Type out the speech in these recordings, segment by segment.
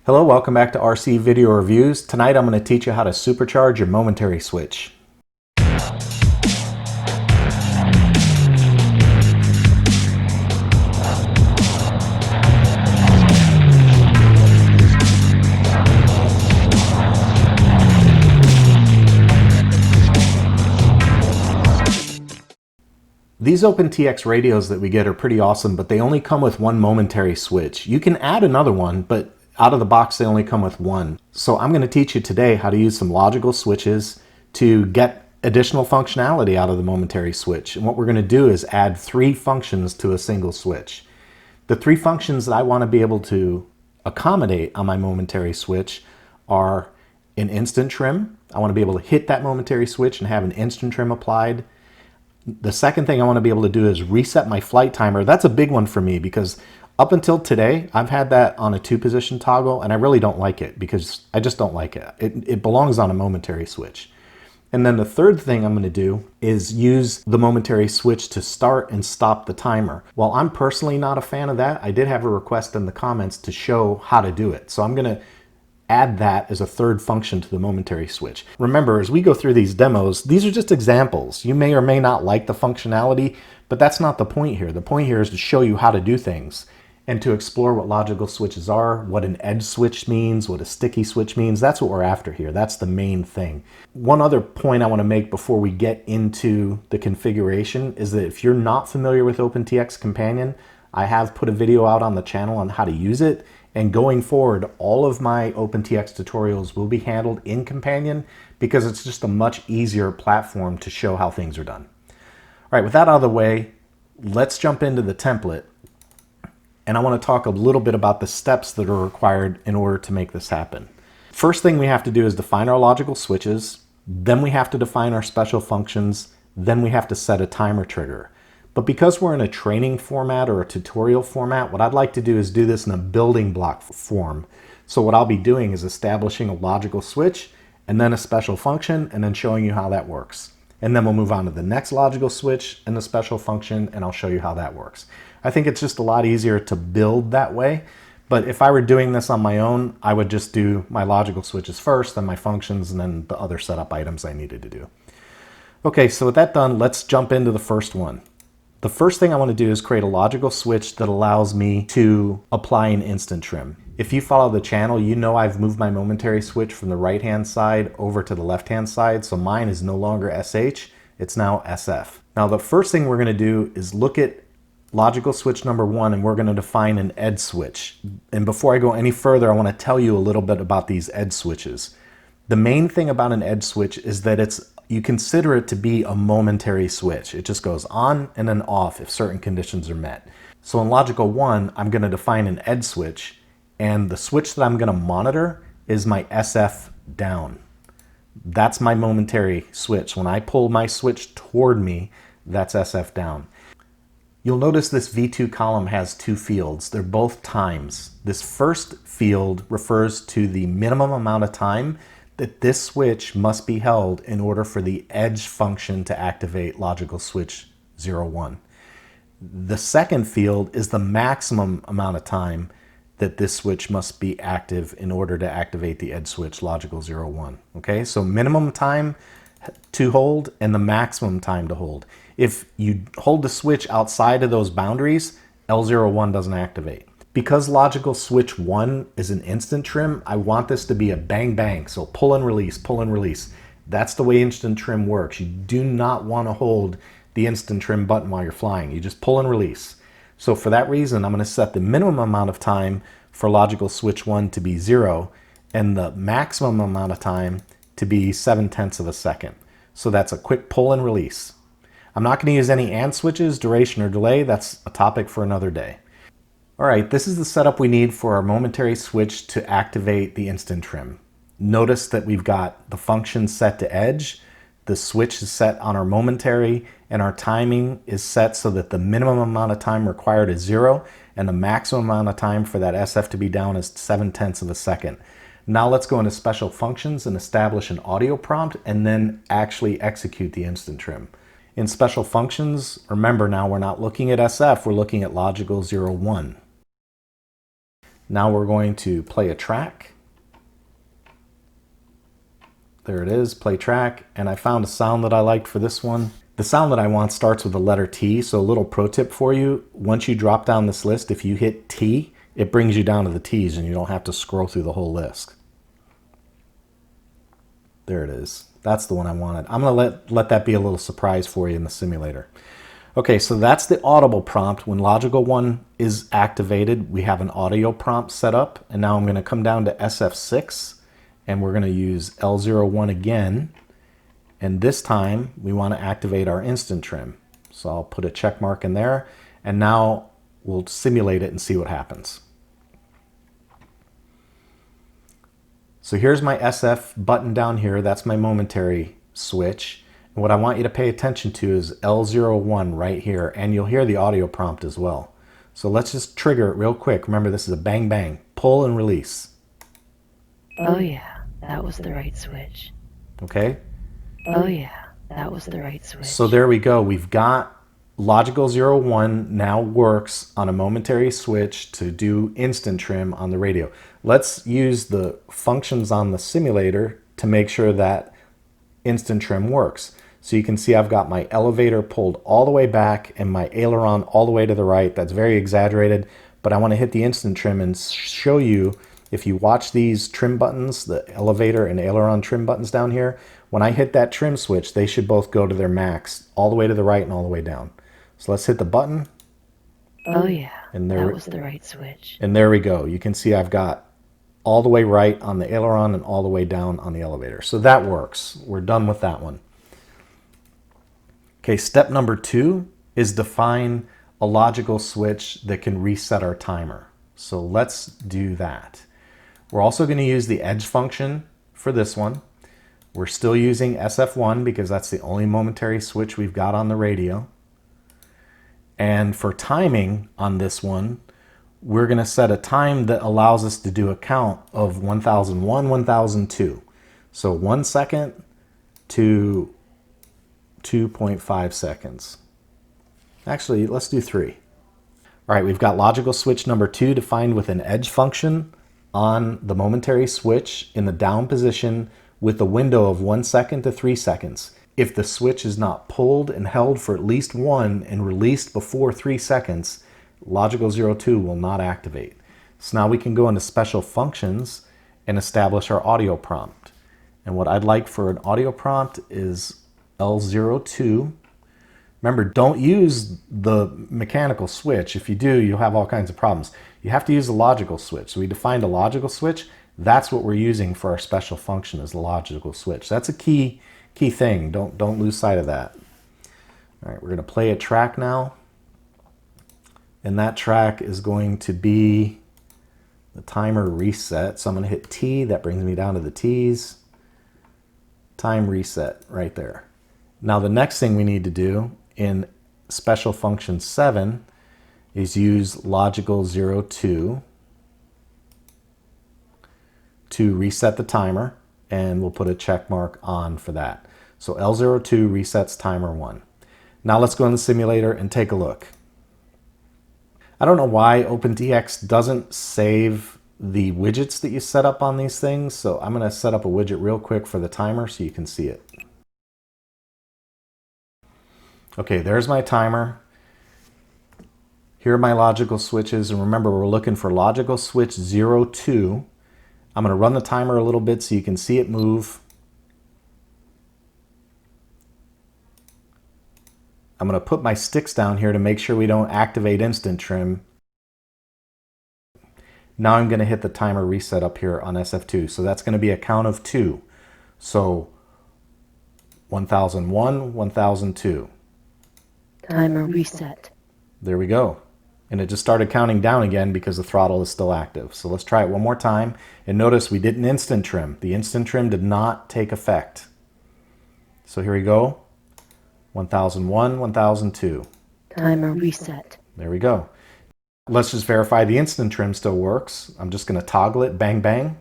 Hello, welcome back to RC Video Reviews. Tonight I'm going to teach you how to supercharge your momentary switch. These OpenTx radios that we get are pretty awesome, but they only come with one momentary switch. You can add another one, but out of the box they only come with one. So I'm going to teach you today how to use some logical switches to get additional functionality out of the momentary switch. And what we're going to do is add 3 functions to a single switch. The 3 functions that I want to be able to accommodate on my momentary switch are an instant trim. I want to be able to hit that momentary switch and have an instant trim applied. The second thing I want to be able to do is reset my flight timer. That's a big one for me because up until today, I've had that on a 2-position toggle and I really don't like it because I just don't like it. It belongs on a momentary switch. And then the third thing I'm going to do is use the momentary switch to start and stop the timer. While I'm personally not a fan of that, I did have a request in the comments to show how to do it. So I'm going to add that as a third function to the momentary switch. Remember, as we go through these demos, these are just examples. You may or may not like the functionality, but that's not the point here. The point here is to show you how to do things and to explore what logical switches are, what an edge switch means, what a sticky switch means. That's what we're after here. That's the main thing. One other point I want to make before we get into the configuration is that if you're not familiar with OpenTx Companion, I have put a video out on the channel on how to use it. And going forward, all of my OpenTx tutorials will be handled in Companion because it's just a much easier platform to show how things are done. All right, with that out of the way, let's jump into the template. And I want to talk a little bit about the steps that are required in order to make this happen. First thing we have to do is define our logical switches. Then we have to define our special functions. Then we have to set a timer trigger. But because we're in a training format or a tutorial format, what I'd like to do is do this in a building block form. So what I'll be doing is establishing a logical switch and then a special function and then showing you how that works. And then we'll move on to the next logical switch and the special function and I'll show you how that works. I think it's just a lot easier to build that way. But if I were doing this on my own, I would just do my logical switches first, then my functions, and then the other setup items I needed to do. Okay, so with that done, let's jump into the first one. The first thing I want to do is create a logical switch that allows me to apply an instant trim. If you follow the channel, you know I've moved my momentary switch from the right-hand side over to the left-hand side, so mine is no longer SH, it's now SF. Now the first thing we're going to do is look at logical switch number 1 and we're going to define an edge switch. And before I go any further, I want to tell you a little bit about these edge switches. The main thing about an edge switch is that you consider it to be a momentary switch. It just goes on and then off if certain conditions are met. So in logical 1, I'm going to define an edge switch, and the switch that I'm going to monitor is my SF down. That's my momentary switch. When I pull my switch toward me, that's SF down. You'll notice this V2 column has 2 fields. They're both times. This first field refers to the minimum amount of time that this switch must be held in order for the edge function to activate logical switch 01. The second field is the maximum amount of time that this switch must be active in order to activate the edge switch logical 01. Okay, so minimum time to hold and the maximum time to hold. If you hold the switch outside of those boundaries, L01 doesn't activate. Because logical switch 1 is an instant trim, I want this to be a bang bang. So pull and release, pull and release. That's the way instant trim works. You do not want to hold the instant trim button while you're flying. You just pull and release. So for that reason, I'm going to set the minimum amount of time for logical switch 1 to be 0 and the maximum amount of time to be 7/10 of a second. So that's a quick pull and release. I'm not going to use any AND switches, duration or delay. That's a topic for another day. All right, this is the setup we need for our momentary switch to activate the instant trim. Notice that we've got the function set to edge, the switch is set on our momentary, and our timing is set so that the minimum amount of time required is 0, and the maximum amount of time for that SF to be down is 7/10 of a second. Now let's go into special functions and establish an audio prompt, and then actually execute the instant trim. In special functions, remember now we're not looking at SF, we're looking at logical 01. Now we're going to play a track. There it is, play track, and I found a sound that I liked for this one. The sound that I want starts with the letter T, so a little pro tip for you. Once you drop down this list, if you hit T, it brings you down to the T's and you don't have to scroll through the whole list. There it is. That's the one I wanted. I'm going to let that be a little surprise for you in the simulator. Okay, so that's the audible prompt. When Logical 1 is activated, we have an audio prompt set up, and now I'm going to come down to SF6, and we're going to use L01 again, and this time we want to activate our instant trim. So I'll put a check mark in there, and now we'll simulate it and see what happens. So here's my SF button down here. That's my momentary switch. And what I want you to pay attention to is L01 right here, and you'll hear the audio prompt as well. So let's just trigger it real quick. Remember, this is a bang bang, pull and release. Oh yeah, that was the right switch. Okay? Oh yeah, that was the right switch. So there we go. We've got Logical 01 now works on a momentary switch to do instant trim on the radio. Let's use the functions on the simulator to make sure that instant trim works. So you can see I've got my elevator pulled all the way back and my aileron all the way to the right. That's very exaggerated, but I want to hit the instant trim and show you, if you watch these trim buttons, the elevator and aileron trim buttons down here, when I hit that trim switch, they should both go to their max, all the way to the right and all the way down. So let's hit the button. Oh yeah, and that was the right switch. And there we go. You can see I've got all the way right on the aileron and all the way down on the elevator. So that works. We're done with that one. Okay, step number 2 is define a logical switch that can reset our timer. So let's do that. We're also going to use the edge function for this one. We're still using SF1 because that's the only momentary switch we've got on the radio. And for timing on this one, we're going to set a time that allows us to do a count of 1001, 1002. So 1 second to 2.5 seconds. Actually, let's do 3. All right, we've got logical switch number 2 defined with an edge function on the momentary switch in the down position with a window of 1 second to 3 seconds. If the switch is not pulled and held for at least 1 and released before 3 seconds, Logical 02 will not activate. So now we can go into special functions and establish our audio prompt. And what I'd like for an audio prompt is L02. Remember, don't use the mechanical switch. If you do, you'll have all kinds of problems. You have to use the logical switch. So we defined a logical switch. That's what we're using for our special function, is the logical switch. That's a key thing. Don't lose sight of that. All right, we're going to play a track now. And that track is going to be the timer reset. So I'm going to hit T. That brings me down to the T's. Time reset right there. Now the next thing we need to do in special function 7 is use logical 02 to reset the timer, and we'll put a check mark on for that. So L02 resets timer 1. Now let's go in the simulator and take a look. I don't know why OpenTx doesn't save the widgets that you set up on these things, so I'm going to set up a widget real quick for the timer so you can see it. Okay, there's my timer. Here are my logical switches, and remember, we're looking for logical switch 02. I'm going to run the timer a little bit so you can see it move. I'm going to put my sticks down here to make sure we don't activate instant trim. Now I'm going to hit the timer reset up here on SF2. So that's going to be a count of 2. So 1001, 1002. Timer reset. There we go. And it just started counting down again because the throttle is still active. So let's try it one more time. And notice we didn't instant trim. The instant trim did not take effect. So here we go. 1001, 1002. Timer reset. There we go. Let's just verify the instant trim still works. I'm just going to toggle it, bang, bang.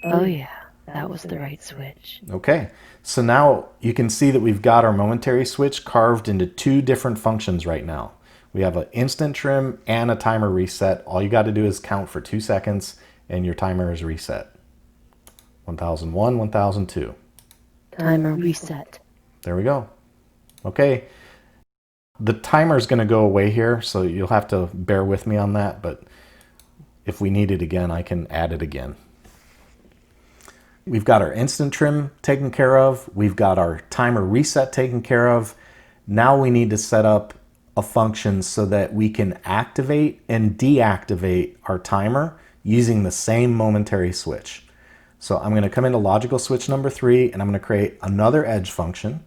Oh yeah, that was the right switch. Okay, so now you can see that we've got our momentary switch carved into 2 different functions right now. We have an instant trim and a timer reset. All you got to do is count for 2 seconds and your timer is reset. 1001, 1002. Timer reset. There we go. Okay. The timer is going to go away here, so you'll have to bear with me on that, but if we need it again, I can add it again. We've got our instant trim taken care of. We've got our timer reset taken care of. Now we need to set up a function so that we can activate and deactivate our timer using the same momentary switch. So I'm going to come into logical switch number 3 and I'm going to create another edge function.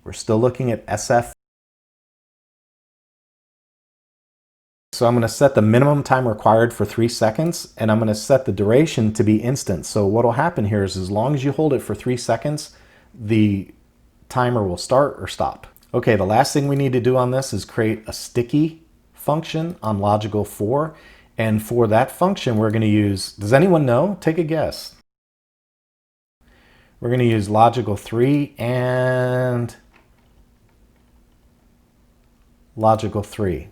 We're still looking at SF. So I'm going to set the minimum time required for 3 seconds and I'm going to set the duration to be instant. So what will happen here is as long as you hold it for 3 seconds, the timer will start or stop. Okay, the last thing we need to do on this is create a sticky function on logical 4. And for that function, we're going to use, does anyone know? Take a guess. We're going to use logical 3 and logical 3.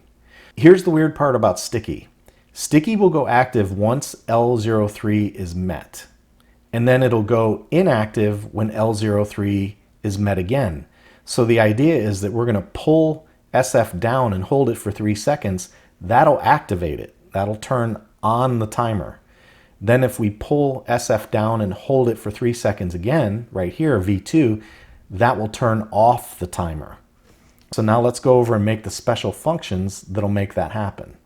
Here's the weird part about sticky. Sticky will go active once L03 is met. And then it'll go inactive when L03 is met again. So the idea is that we're going to pull SF down and hold it for 3 seconds. That'll activate it. That'll turn on the timer. Then if we pull SF down and hold it for 3 seconds again, right here, V2, that will turn off the timer. So now let's go over and make the special functions that'll make that happen.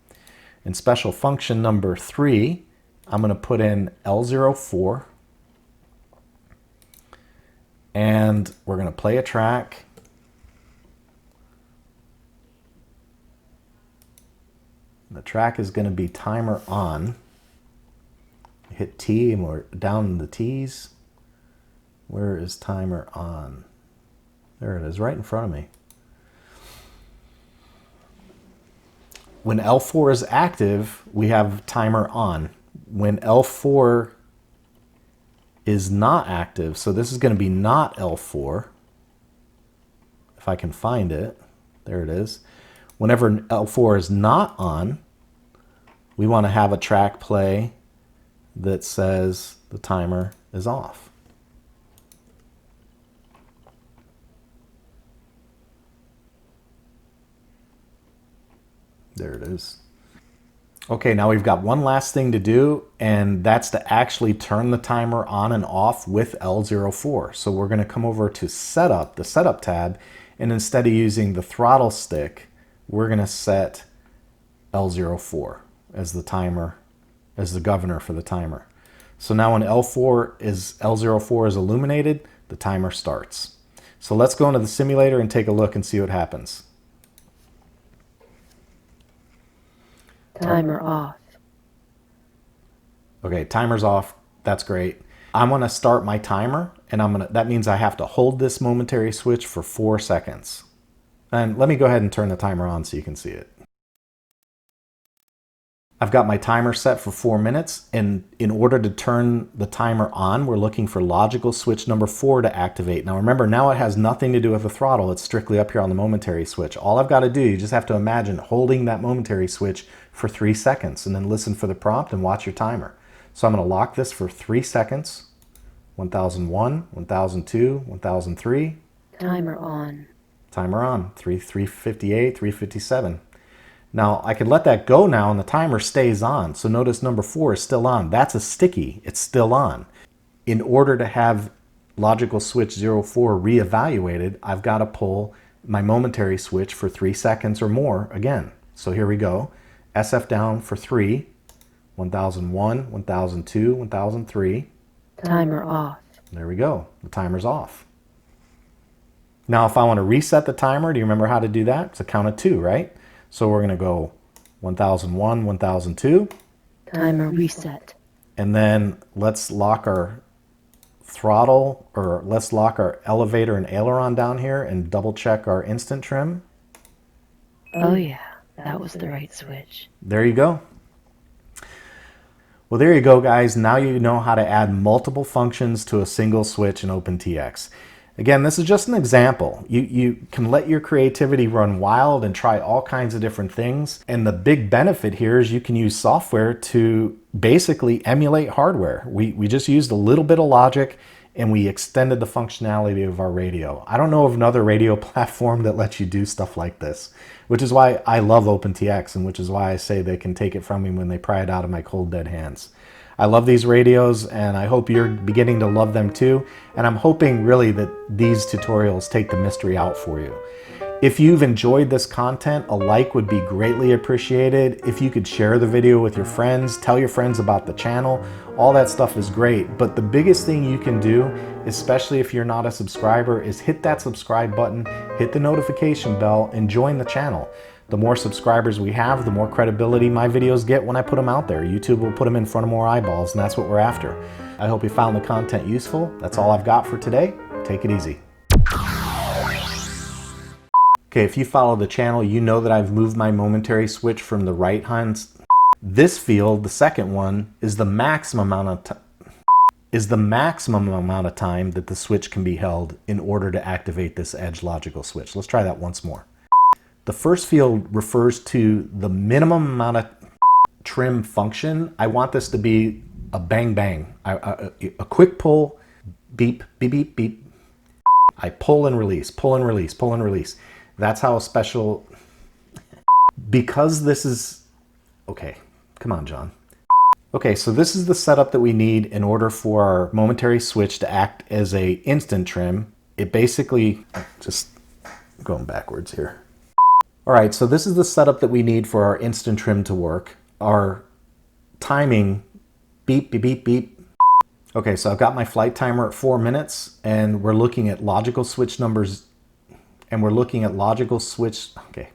In special function number 3, I'm going to put in L04. And we're going to play a track. The track is going to be timer on. Hit T and we're down in the T's. Where is timer on? There it is, right in front of me. When L4 is active, we have timer on. When L4 is not active, so this is going to be not L4. If I can find it, there it is. Whenever L4 is not on, we want to have a track play that says the timer is off. There it is. Okay, now we've got one last thing to do, and that's to actually turn the timer on and off with L04. So we're going to come over to Setup, the Setup tab, and instead of using the throttle stick, we're going to set L04 as the timer, as the governor for the timer. So now when L04 is illuminated, the timer starts. So let's go into the simulator and take a look and see what happens. Timer off. Okay, timer's off. That's great. I'm going to start my timer, and that means I have to hold this momentary switch for 4 seconds. And let me go ahead and turn the timer on so you can see it. I've got my timer set for 4 minutes, and in order to turn the timer on, we're looking for logical switch number 4 to activate. Now remember, now it has nothing to do with the throttle. It's strictly up here on the momentary switch. All I've got to do, you just have to imagine holding that momentary switch for 3 seconds, and then listen for the prompt and watch your timer. So I'm going to lock this for 3 seconds. 1001, 1002, 1003. Timer on. Timer on. 358, 357. Now I can let that go now and the timer stays on. So notice number 4 is still on. That's a sticky. It's still on. In order to have logical switch 04 reevaluated, I've got to pull my momentary switch for 3 seconds or more again. So here we go. SF down for 3. 1001, 1002, 1003. Timer off. There we go. The timer's off. Now if I want to reset the timer, do you remember how to do that? It's a count of 2, right? So we're going to go 1001, 1002. Timer reset. And then let's lock our throttle, or let's lock our elevator and aileron down here and double check our instant trim. Oh yeah, that was the right switch. There you go. Well, there you go, guys. Now you know how to add multiple functions to a single switch in OpenTx. Again, this is just an example. You can let your creativity run wild and try all kinds of different things. And the big benefit here is you can use software to basically emulate hardware. We just used a little bit of logic and we extended the functionality of our radio. I don't know of another radio platform that lets you do stuff like this, which is why I love OpenTx and which is why I say they can take it from me when they pry it out of my cold dead hands. I love these radios and I hope you're beginning to love them too. And I'm hoping really that these tutorials take the mystery out for you. If you've enjoyed this content, a like would be greatly appreciated. If you could share the video with your friends, tell your friends about the channel, all that stuff is great. But the biggest thing you can do, especially if you're not a subscriber, is hit that subscribe button, hit the notification bell, and join the channel. The more subscribers we have, the more credibility my videos get when I put them out there. YouTube will put them in front of more eyeballs, and that's what we're after. I hope you found the content useful. That's all I've got for today. Take it easy. Okay, if you follow the channel, you know that I've moved my momentary switch from the right hand. This field, the second one, is the maximum amount of time that the switch can be held in order to activate this edge logical switch. Let's try that once more. The first field refers to the minimum amount of trim function. I want this to be a bang bang, a quick pull, beep, beep, beep, beep. I pull and release, pull and release, pull and release. That's how a special, because this is, okay, come on, John. Okay, so this is the setup that we need in order for our momentary switch to act as a instant trim. It basically, just going backwards here. All right, so this is the setup that we need for our instant trim to work. Our timing, beep, beep, beep, beep. Okay, so I've got my flight timer at 4 minutes and we're looking at logical switch numbers and we're looking at logical switch, okay.